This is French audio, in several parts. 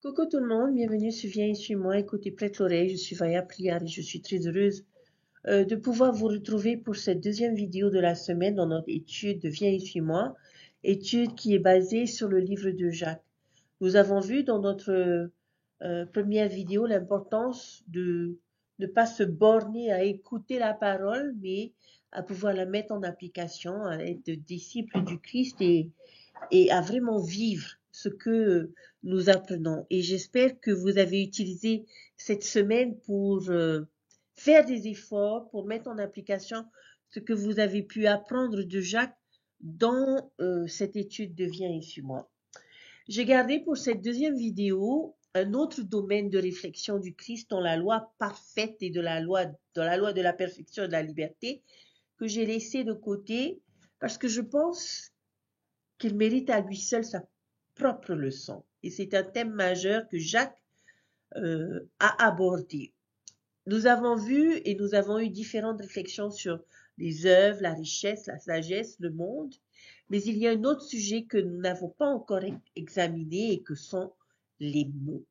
Coucou tout le monde, bienvenue sur Viens et suis-moi. Écoutez, prête l'oreille, je suis Vaya Prière et je suis très heureuse de pouvoir vous retrouver pour cette deuxième vidéo de la semaine dans notre étude de Viens et suis-moi, étude qui est basée sur le livre de Jacques. Nous avons vu dans notre première vidéo l'importance de ne pas se borner à écouter la parole, mais à pouvoir la mettre en application, à être disciple du Christ et à vraiment vivre ce que nous apprenons. Et j'espère que vous avez utilisé cette semaine pour faire des efforts, pour mettre en application ce que vous avez pu apprendre de Jacques dans cette étude de Viens et suis-moi. J'ai gardé pour cette deuxième vidéo un autre domaine de réflexion du Christ dans la loi parfaite et dans la loi de la perfection et de la liberté que j'ai laissé de côté parce que je pense qu'il mérite à lui seul sa propre leçon. Et c'est un thème majeur que Jacques a abordé. Nous avons vu et nous avons eu différentes réflexions sur les œuvres, la richesse, la sagesse, le monde, mais il y a un autre sujet que nous n'avons pas encore examiné et que sont les mots.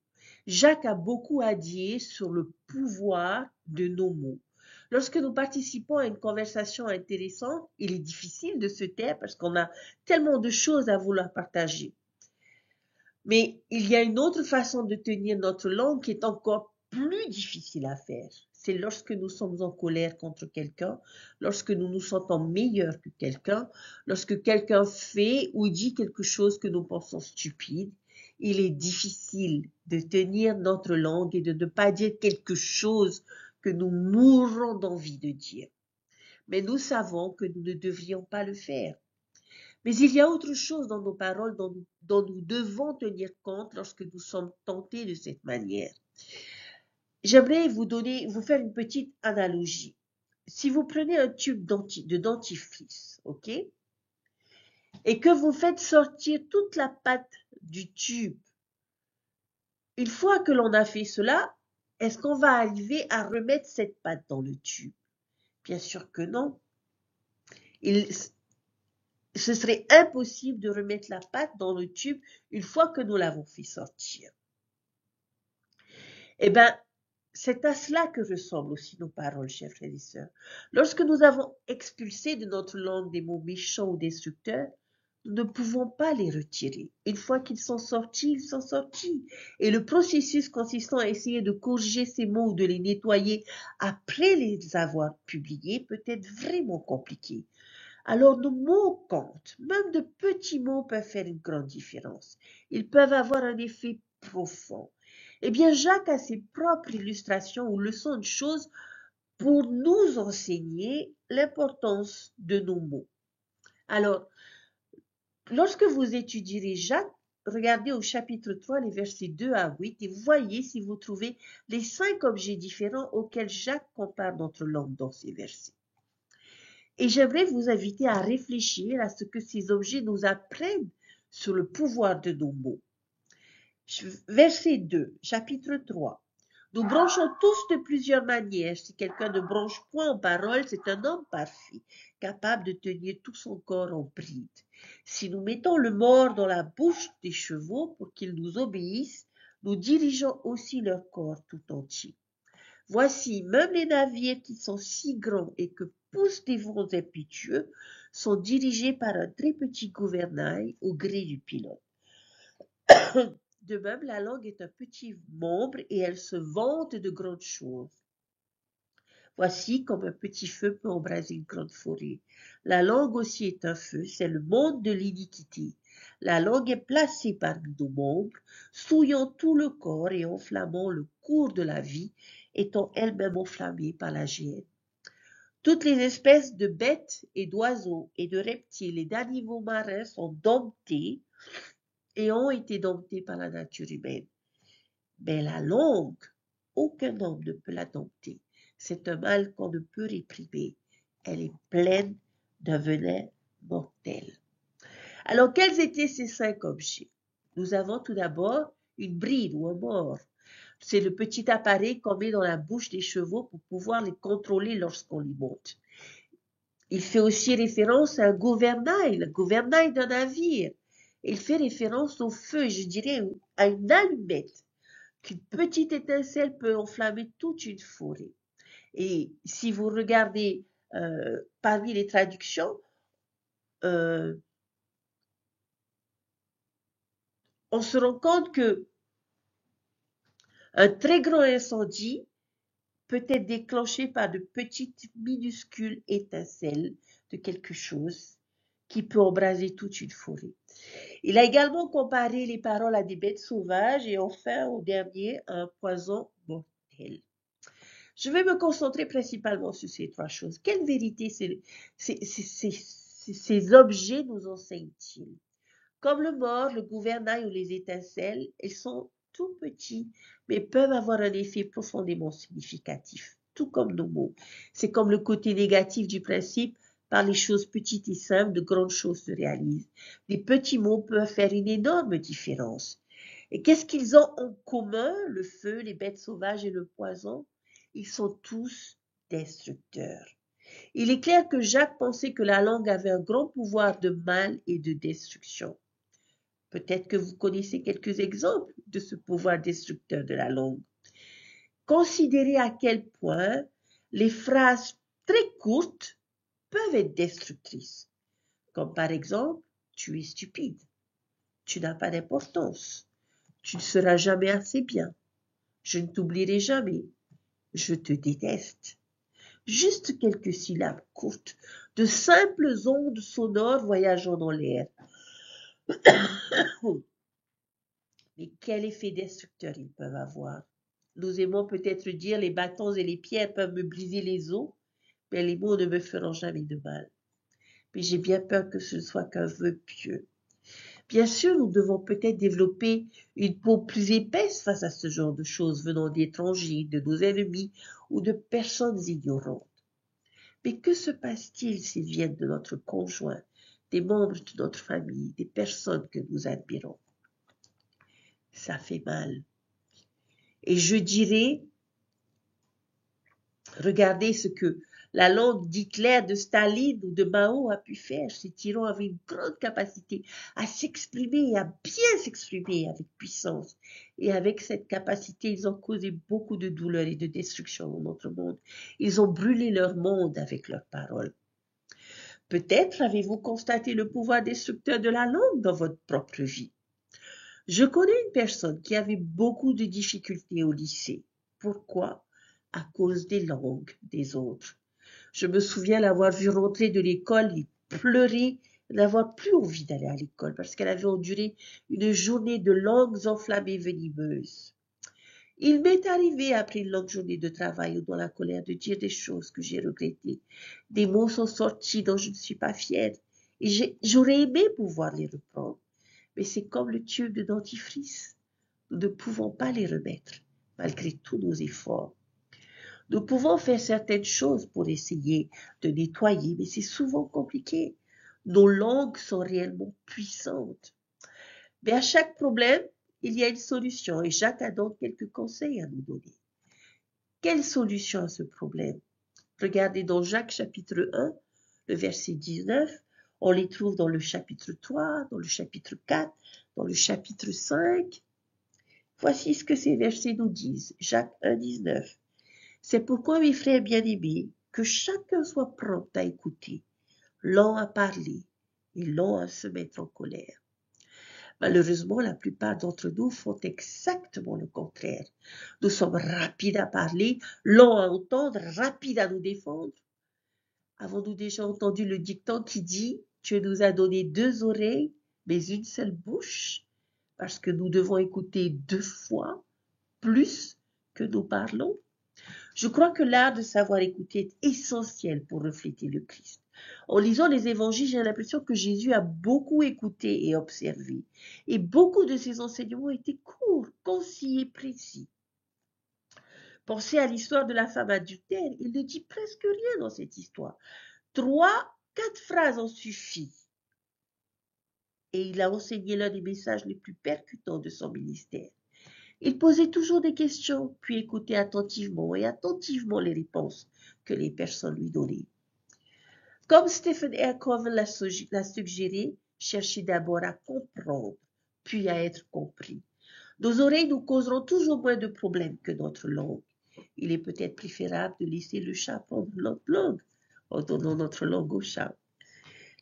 Jacques a beaucoup à dire sur le pouvoir de nos mots. Lorsque nous participons à une conversation intéressante, il est difficile de se taire parce qu'on a tellement de choses à vouloir partager. Mais il y a une autre façon de tenir notre langue qui est encore plus difficile à faire. C'est lorsque nous sommes en colère contre quelqu'un, lorsque nous nous sentons meilleurs que quelqu'un, lorsque quelqu'un fait ou dit quelque chose que nous pensons stupide. Il est difficile de tenir notre langue et de ne pas dire quelque chose que nous mourrons d'envie de dire. Mais nous savons que nous ne devrions pas le faire. Mais il y a autre chose dans nos paroles dont nous devons tenir compte lorsque nous sommes tentés de cette manière. J'aimerais vous faire une petite analogie. Si vous prenez un tube de dentifrice, ok, et que vous faites sortir toute la pâte du tube, une fois que l'on a fait cela, est-ce qu'on va arriver à remettre cette pâte dans le tube? Bien sûr que non. Ce serait impossible de remettre la pâte dans le tube une fois que nous l'avons fait sortir. Eh bien, c'est à cela que ressemblent aussi nos paroles, chers frères et sœurs. Lorsque nous avons expulsé de notre langue des mots méchants ou destructeurs, nous ne pouvons pas les retirer. Une fois qu'ils sont sortis, ils sont sortis. Et le processus consistant à essayer de corriger ces mots ou de les nettoyer après les avoir publiés peut être vraiment compliqué. Alors nos mots comptent. Même de petits mots peuvent faire une grande différence. Ils peuvent avoir un effet profond. Eh bien, Jacques a ses propres illustrations ou leçons de choses pour nous enseigner l'importance de nos mots. Alors, lorsque vous étudierez Jacques, regardez au chapitre 3, les versets 2 à 8, et voyez si vous trouvez les 5 objets différents auxquels Jacques compare notre langue dans ces versets. Et j'aimerais vous inviter à réfléchir à ce que ces objets nous apprennent sur le pouvoir de nos mots. Verset 2, chapitre 3. Nous branchons tous de plusieurs manières. Si quelqu'un ne branche point en parole, c'est un homme parfait, capable de tenir tout son corps en bride. Si nous mettons le mors dans la bouche des chevaux pour qu'ils nous obéissent, nous dirigeons aussi leur corps tout entier. Voici, même les navires qui sont si grands et que poussent des vents impétueux sont dirigés par un très petit gouvernail au gré du pilote. De même, la langue est un petit membre et elle se vante de grandes choses. Voici comme un petit feu peut embraser une grande forêt. La langue aussi est un feu, c'est le monde de l'iniquité. La langue est placée parmi nos membres, souillant tout le corps et enflammant le cours de la vie, étant elle-même enflammée par la géhenne. Toutes les espèces de bêtes et d'oiseaux et de reptiles et d'animaux marins sont domptées et ont été domptées par la nature humaine. Mais la langue, aucun homme ne peut la dompter. C'est un mal qu'on ne peut réprimer. Elle est pleine d'un venin mortel. Alors, quels étaient ces 5 objets? Nous avons tout d'abord une bride ou un mors. C'est le petit appareil qu'on met dans la bouche des chevaux pour pouvoir les contrôler lorsqu'on les monte. Il fait aussi référence à un gouvernail, le gouvernail d'un navire. Il fait référence au feu, je dirais à une allumette, qu'une petite étincelle peut enflammer toute une forêt. Et si vous regardez parmi les traductions, euh, on se rend compte que un très grand incendie peut être déclenché par de petites minuscules étincelles de quelque chose qui peut embraser toute une forêt. Il a également comparé les paroles à des bêtes sauvages et enfin, au dernier, à un poison mortel. Je vais me concentrer principalement sur ces trois choses. Quelle vérité ces objets nous enseignent-ils? Comme le mort, le gouvernail ou les étincelles, ils sont tout petits, mais peuvent avoir un effet profondément significatif, tout comme nos mots. C'est comme le côté négatif du principe, par les choses petites et simples, de grandes choses se réalisent. Les petits mots peuvent faire une énorme différence. Et qu'est-ce qu'ils ont en commun, le feu, les bêtes sauvages et le poison? Ils sont tous destructeurs. Il est clair que Jacques pensait que la langue avait un grand pouvoir de mal et de destruction. Peut-être que vous connaissez quelques exemples de ce pouvoir destructeur de la langue. Considérez à quel point les phrases très courtes peuvent être destructrices. Comme par exemple, tu es stupide, tu n'as pas d'importance, tu ne seras jamais assez bien, je ne t'oublierai jamais, je te déteste. Juste quelques syllabes courtes, de simples ondes sonores voyageant dans l'air. Mais quel effet destructeur ils peuvent avoir. Nous aimons peut-être dire les bâtons et les pierres peuvent me briser les os, mais les mots ne me feront jamais de mal. Mais j'ai bien peur que ce ne soit qu'un vœu pieux. Bien sûr, nous devons peut-être développer une peau plus épaisse face à ce genre de choses venant d'étrangers, de nos ennemis ou de personnes ignorantes. Mais que se passe-t-il s'ils viennent de notre conjoint, des membres de notre famille, des personnes que nous admirons? Ça fait mal. Et je dirais, regardez ce que la langue d'Hitler, de Staline ou de Mao a pu faire. Ces tyrans avaient une grande capacité à s'exprimer et à bien s'exprimer avec puissance. Et avec cette capacité, ils ont causé beaucoup de douleur et de destruction dans notre monde. Ils ont brûlé leur monde avec leurs paroles. Peut-être avez-vous constaté le pouvoir destructeur de la langue dans votre propre vie. Je connais une personne qui avait beaucoup de difficultés au lycée. Pourquoi? À cause des langues des autres. Je me souviens l'avoir vue rentrer de l'école et pleurer, n'avoir plus envie d'aller à l'école parce qu'elle avait enduré une journée de langues enflammées venimeuses. Il m'est arrivé après une longue journée de travail ou dans la colère de dire des choses que j'ai regrettées. Des mots sont sortis dont je ne suis pas fière et j'aurais aimé pouvoir les reprendre. Mais c'est comme le tube de dentifrice. Nous ne pouvons pas les remettre, malgré tous nos efforts. Nous pouvons faire certaines choses pour essayer de nettoyer, mais c'est souvent compliqué. Nos langues sont réellement puissantes. Mais à chaque problème, il y a une solution et Jacques a donc quelques conseils à nous donner. Quelle solution à ce problème? Regardez dans Jacques chapitre 1, le verset 19. On les trouve dans le chapitre 3, dans le chapitre 4, dans le chapitre 5. Voici ce que ces versets nous disent. Jacques 1, 19. C'est pourquoi, mes frères bien-aimés, que chacun soit prompt à écouter, lent à parler et lent à se mettre en colère. Malheureusement, la plupart d'entre nous font exactement le contraire. Nous sommes rapides à parler, lents à entendre, rapides à nous défendre. Avons-nous déjà entendu le dicton qui dit « Dieu nous a donné deux oreilles, mais une seule bouche » parce que nous devons écouter 2 fois plus que nous parlons? Je crois que l'art de savoir écouter est essentiel pour refléter le Christ. En lisant les évangiles, j'ai l'impression que Jésus a beaucoup écouté et observé. Et beaucoup de ses enseignements étaient courts, concis et précis. Pensez à l'histoire de la femme adultère. Il ne dit presque rien dans cette histoire. 3, 4 phrases en suffisent. Et il a enseigné l'un des messages les plus percutants de son ministère. Il posait toujours des questions, puis écoutait attentivement et attentivement les réponses que les personnes lui donnaient. Comme Stephen R. Covey l'a suggéré, Cherchez d'abord à comprendre, puis à être compris. Nos oreilles nous causeront toujours moins de problèmes que notre langue. Il est peut-être préférable de laisser le chat prendre notre langue en donnant notre langue au chat.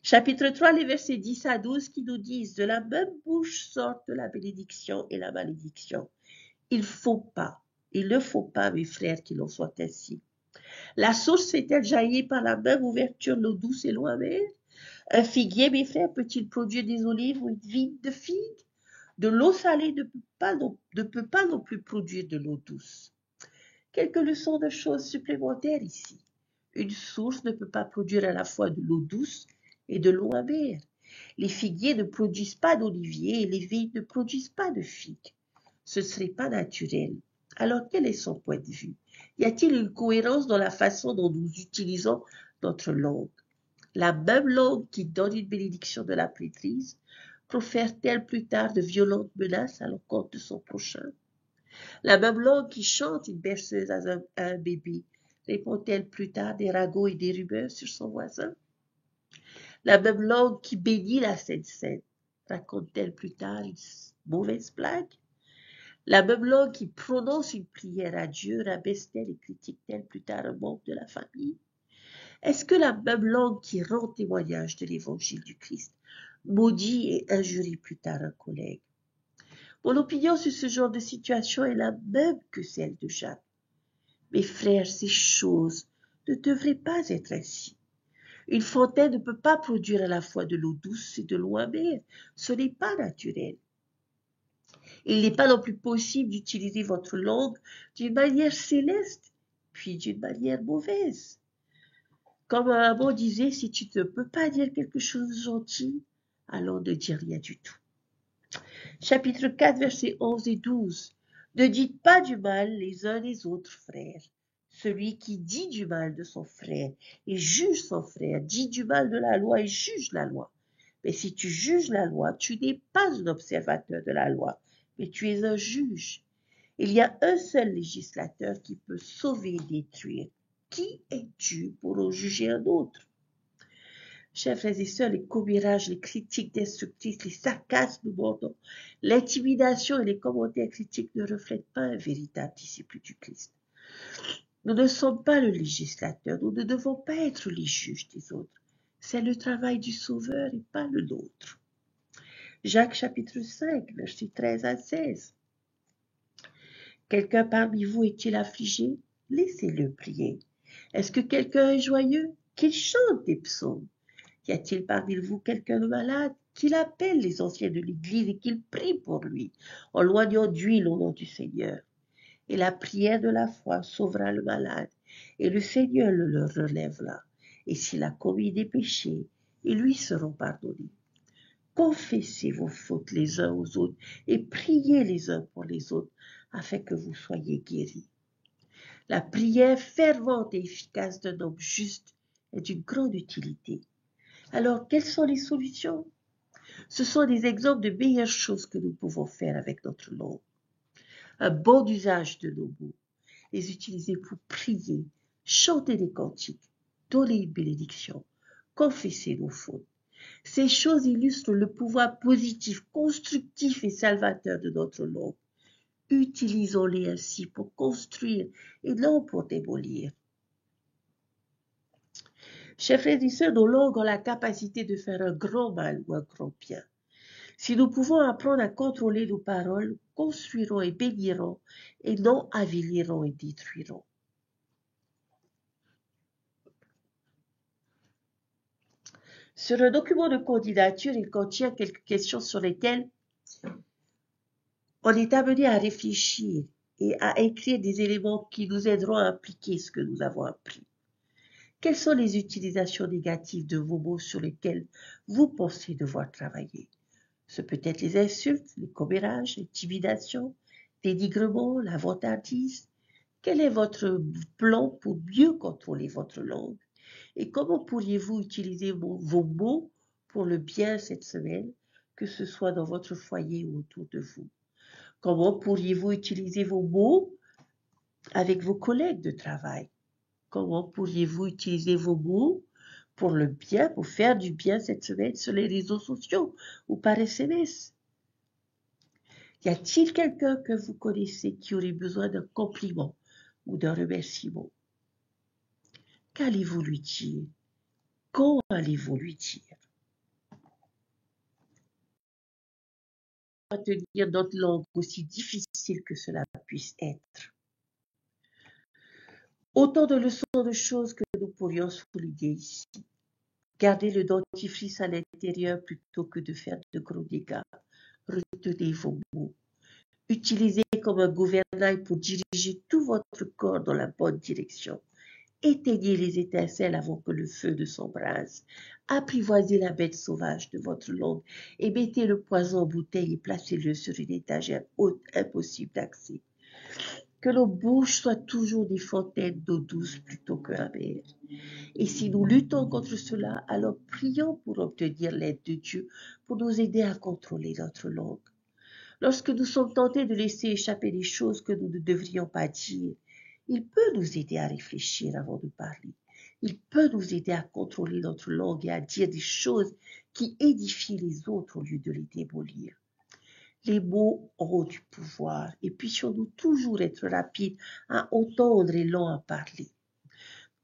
Chapitre 3, les versets 10 à 12 qui nous disent: de la même bouche sortent la bénédiction et la malédiction. Il ne faut pas, mes frères, qu'il en soit ainsi. La source fait-elle jaillir par la même ouverture l'eau douce et l'eau amère? Un figuier, mes frères, peut-il produire des olives ou une vigne de figues? De l'eau salée ne peut pas non plus produire de l'eau douce. Quelques leçons de choses supplémentaires ici. Une source ne peut pas produire à la fois de l'eau douce et de l'eau amère. Les figuiers ne produisent pas d'oliviers et les vignes ne produisent pas de figues. Ce ne serait pas naturel. Alors quel est son point de vue? Y a-t-il une cohérence dans la façon dont nous utilisons notre langue? La même langue qui donne une bénédiction de la prêtrise profère-t-elle plus tard de violentes menaces à l'encontre de son prochain? La même langue qui chante une berceuse à un bébé répond-elle plus tard des ragots et des rumeurs sur son voisin? La même langue qui bénit la Sainte Seine raconte-t-elle plus tard une mauvaise blague? La même langue qui prononce une prière à Dieu rabaisse-t-elle et critique-t-elle plus tard un membre de la famille? Est-ce que la même langue qui rend témoignage de l'évangile du Christ maudit et injurie plus tard un collègue? Mon opinion sur ce genre de situation est la même que celle de Jacques. Mes frères, ces choses ne devraient pas être ainsi. Une fontaine ne peut pas produire à la fois de l'eau douce et de l'eau amère. Ce n'est pas naturel. Il n'est pas non plus possible d'utiliser votre langue d'une manière céleste, puis d'une manière mauvaise. Comme un mot disait, si tu ne peux pas dire quelque chose de gentil, alors ne dis rien du tout. Chapitre 4, versets 11 et 12. Ne dites pas du mal les uns des autres, frères. Celui qui dit du mal de son frère et juge son frère, dit du mal de la loi et juge la loi. Mais si tu juges la loi, tu n'es pas un observateur de la loi, mais tu es un juge. Il y a un seul législateur qui peut sauver et détruire. Qui es-tu pour en juger un autre? Chers frères et sœurs, les commérages, les critiques destructrices, les sarcasmes mordants, l'intimidation et les commentaires critiques ne reflètent pas un véritable disciple du Christ. Nous ne sommes pas le législateur, nous ne devons pas être les juges des autres. C'est le travail du Sauveur et pas le nôtre. Jacques chapitre 5, versets 13 à 16. Quelqu'un parmi vous est-il affligé? Laissez-le prier. Est-ce que quelqu'un est joyeux? Qu'il chante des psaumes. Y a-t-il parmi vous quelqu'un de malade? Qu'il appelle les anciens de l'Église et qu'il prie pour lui, en loignant d'huile au nom du Seigneur. Et la prière de la foi sauvera le malade, et le Seigneur le relèvera. Et s'il a commis des péchés, ils lui seront pardonnés. Confessez vos fautes les uns aux autres et priez les uns pour les autres, afin que vous soyez guéris. La prière fervente et efficace d'un homme juste est d'une grande utilité. Alors, quelles sont les solutions? Ce sont des exemples de meilleures choses que nous pouvons faire avec notre langue. Un bon usage de nos mots, les utiliser pour prier, chanter des cantiques, donner une bénédiction, confesser nos fautes. Ces choses illustrent le pouvoir positif, constructif et salvateur de notre langue. Utilisons-les ainsi pour construire et non pour démolir. Chers frères et sœurs, nos langues ont la capacité de faire un grand mal ou un grand bien. Si nous pouvons apprendre à contrôler nos paroles, nous construirons et bénirons, et non avilirons et détruirons. Sur un document de candidature, il contient quelques questions sur lesquelles on est amené à réfléchir et à écrire des éléments qui nous aideront à appliquer ce que nous avons appris. Quelles sont les utilisations négatives de vos mots sur lesquelles vous pensez devoir travailler? Ce peut être les insultes, les commérages, l'intimidation, dénigrement, la vantardise. Quel est votre plan pour mieux contrôler votre langue? Et comment pourriez-vous utiliser vos mots pour le bien cette semaine, que ce soit dans votre foyer ou autour de vous? Comment pourriez-vous utiliser vos mots avec vos collègues de travail? Comment pourriez-vous utiliser vos mots pour le bien, pour faire du bien cette semaine sur les réseaux sociaux ou par SMS? Y a-t-il quelqu'un que vous connaissez qui aurait besoin d'un compliment ou d'un remerciement? Qu'allez-vous lui dire? Quand allez-vous lui dire? À tenir notre langue aussi difficile que cela puisse être. Autant de leçons de choses que nous pourrions souligner ici. Gardez le dentifrice à l'intérieur plutôt que de faire de gros dégâts. Retenez vos mots. Utilisez comme un gouvernail pour diriger tout votre corps dans la bonne direction. Éteignez les étincelles avant que le feu ne s'embrase. Apprivoisez la bête sauvage de votre langue et mettez le poison en bouteille et placez-le sur une étagère haute impossible d'accès. Que nos bouches soient toujours des fontaines d'eau douce plutôt que amères. Et si nous luttons contre cela, alors prions pour obtenir l'aide de Dieu pour nous aider à contrôler notre langue. Lorsque nous sommes tentés de laisser échapper des choses que nous ne devrions pas dire, il peut nous aider à réfléchir avant de parler. Il peut nous aider à contrôler notre langue et à dire des choses qui édifient les autres au lieu de les démolir. Les mots ont du pouvoir et puissions-nous toujours être rapides à entendre et lents à parler.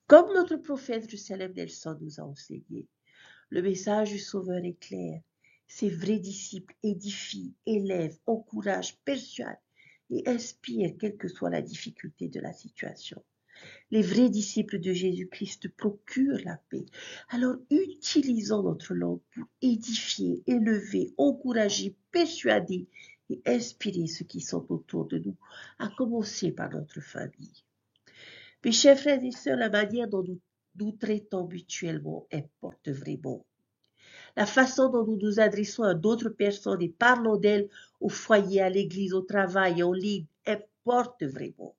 Comme notre prophète Jerusalem Nelson nous a enseigné, le message du Sauveur est clair. Ses vrais disciples édifient, élèvent, encouragent, persuadent et inspirent quelle que soit la difficulté de la situation. Les vrais disciples de Jésus-Christ procurent la paix. Alors utilisons notre langue pour édifier, élever, encourager, persuader et inspirer ceux qui sont autour de nous, à commencer par notre famille. Mes chers frères et sœurs, la manière dont nous traitons mutuellement importe vraiment. La façon dont nous nous adressons à d'autres personnes et parlons d'elles au foyer, à l'église, au travail, en ligne, importe vraiment.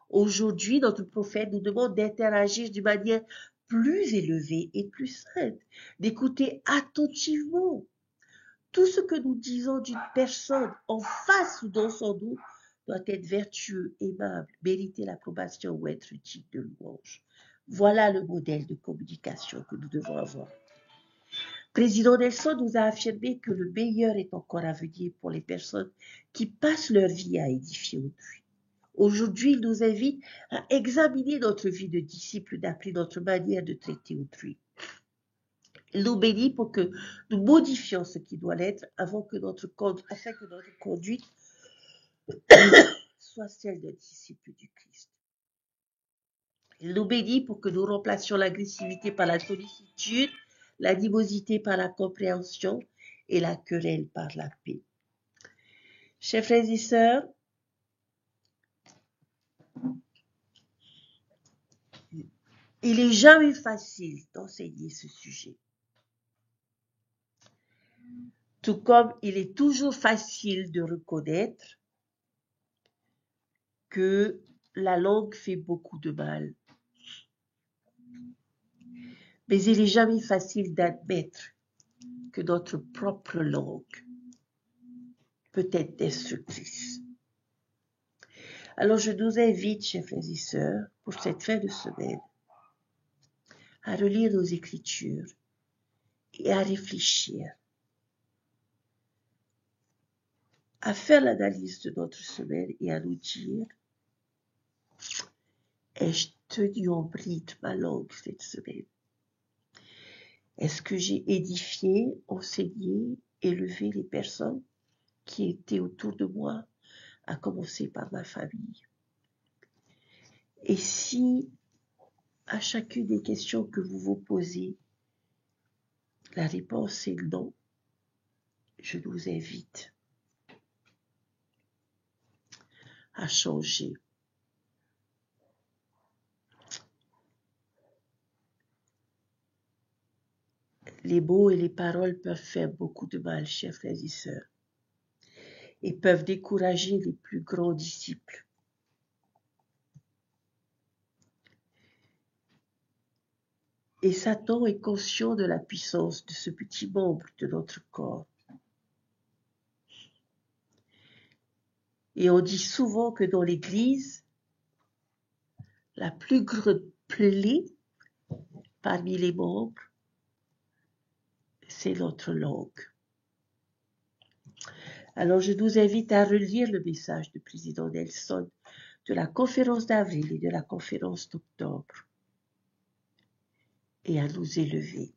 Aujourd'hui, notre prophète nous demande d'interagir d'une manière plus élevée et plus sainte, d'écouter attentivement. Tout ce que nous disons d'une personne en face ou dans son dos doit être vertueux, aimable, mériter l'approbation ou être digne de louange. Voilà le modèle de communication que nous devons avoir. Président Nelson nous a affirmé que le meilleur est encore à venir pour les personnes qui passent leur vie à édifier autrui. Aujourd'hui, il nous invite à examiner notre vie de disciple d'après notre manière de traiter autrui. Il nous bénit pour que nous modifions ce qui doit l'être afin que notre conduite soit celle d'un disciple du Christ. Il nous bénit pour que nous remplacions l'agressivité par la sollicitude, l'animosité par la compréhension et la querelle par la paix. Chers frères et sœurs, il n'est jamais facile d'enseigner ce sujet. Tout comme il est toujours facile de reconnaître que la langue fait beaucoup de mal. Mais il n'est jamais facile d'admettre que notre propre langue peut être destructrice. Alors je nous invite, chers frères et sœurs, pour cette fin de semaine, à relire nos Écritures et à réfléchir, à faire l'analyse de notre semaine et à nous dire: ai-je tenu en bride ma langue cette semaine? Est-ce que j'ai édifié, enseigné, élevé les personnes qui étaient autour de moi, à commencer par ma famille? Et si, à chacune des questions que vous vous posez, la réponse est non, je vous invite à changer. Les mots et les paroles peuvent faire beaucoup de mal, chers frères et sœurs, et peuvent décourager les plus grands disciples. Et Satan est conscient de la puissance de ce petit membre de notre corps. Et on dit souvent que dans l'Église, la plus grande plaie parmi les membres, c'est notre langue. Alors, je vous invite à relire le message du président Nelson de la conférence d'avril et de la conférence d'octobre et à nous élever,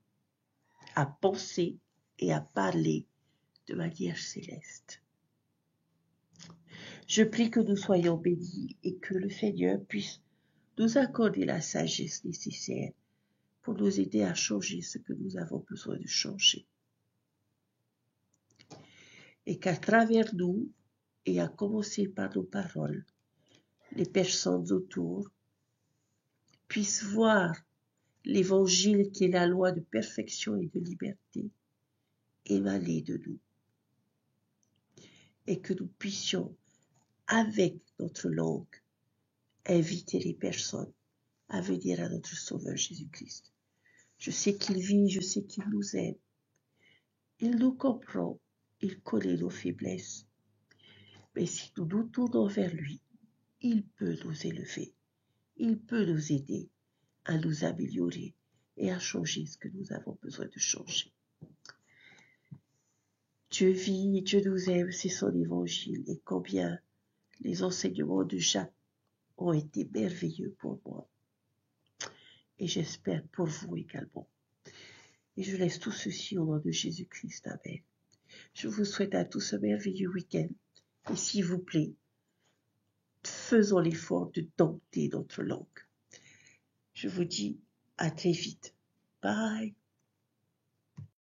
à penser et à parler de manière céleste. Je prie que nous soyons bénis et que le Seigneur puisse nous accorder la sagesse nécessaire pour nous aider à changer ce que nous avons besoin de changer. Et qu'à travers nous, et à commencer par nos paroles, les personnes autour puissent voir l'évangile qui est la loi de perfection et de liberté émaner de nous. Et que nous puissions, avec notre langue, inviter les personnes à venir à notre Sauveur Jésus-Christ. Je sais qu'il vit, je sais qu'il nous aime. Il nous comprend, il connaît nos faiblesses. Mais si nous nous tournons vers lui, il peut nous élever, il peut nous aider à nous améliorer et à changer ce que nous avons besoin de changer. Dieu vit, Dieu nous aime, c'est son évangile, et combien les enseignements de Jacques ont été merveilleux pour moi. Et j'espère pour vous également. Et je laisse tout ceci au nom de Jésus-Christ. Amen. Je vous souhaite à tous un merveilleux week-end. Et s'il vous plaît, faisons l'effort de dompter notre langue. Je vous dis à très vite. Bye.